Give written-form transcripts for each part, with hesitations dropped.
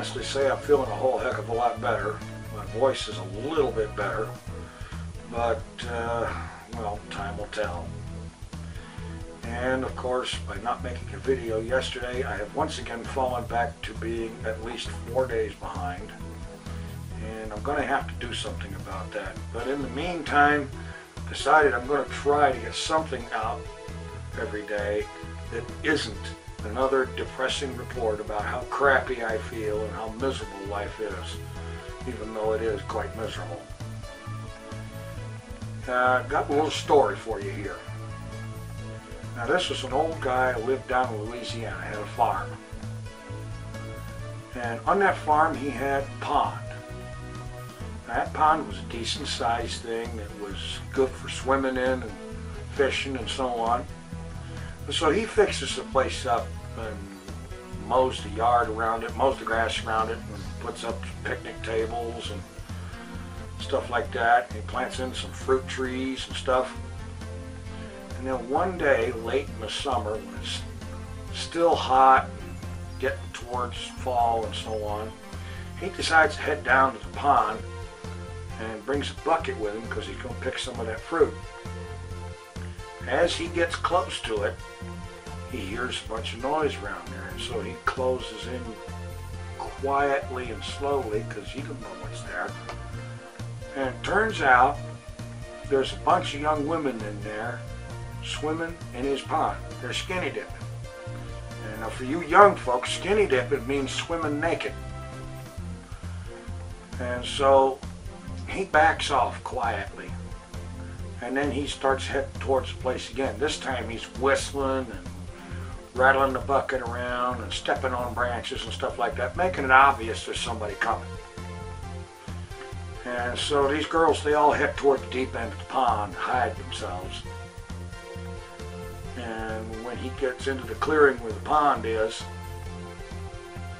honestly say I'm feeling a whole heck of a lot better. My voice is a little bit better, but well, time will tell. And of course, by not making a video yesterday, I have once again fallen back to being at least 4 days behind. And I'm going to have to do something about that. But in the meantime, decided I'm going to try to get something out every day that isn't another depressing report about how crappy I feel and how miserable life is, even though it is quite miserable. Got a little story for you here. Now this was an old guy who lived down in Louisiana, had a farm. And on that farm he had a pond. Now, that pond was a decent sized thing that was good for swimming in and fishing and so on. So he fixes the place up and mows the yard around it, mows the grass around it, and puts up picnic tables and stuff like that. And he plants in some fruit trees and stuff. And then one day, late in the summer, when it's still hot, getting towards fall and so on, he decides to head down to the pond and brings a bucket with him because he's going to pick some of that fruit. As he gets close to it, he hears a bunch of noise around there, and so he closes in quietly and slowly because he doesn't know what's there. And it turns out there's a bunch of young women in there swimming in his pond. They're skinny dipping. And now for you young folks, skinny dipping means swimming naked. And so he backs off quietly. And then he starts heading towards the place again. This time he's whistling and rattling the bucket around and stepping on branches and stuff like that, making it obvious there's somebody coming. And so these girls, they all head toward the deep end of the pond, hide themselves. And when he gets into the clearing where the pond is,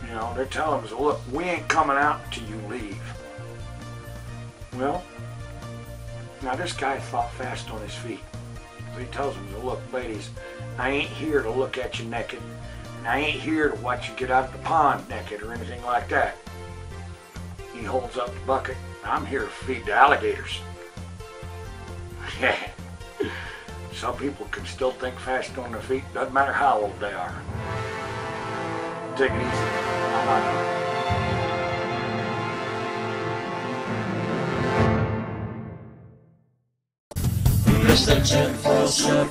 you know, they're telling him, look, we ain't coming out until you leave. Well, now this guy thought fast on his feet. He tells them, look, ladies, I ain't here to look at you naked. And I ain't here to watch you get out of the pond naked or anything like that. He holds up the bucket. I'm here to feed the alligators. Yeah. Some people can still think fast on their feet, doesn't matter how old they are. Take it easy. I'm out of here. Mr. TinFoilChef.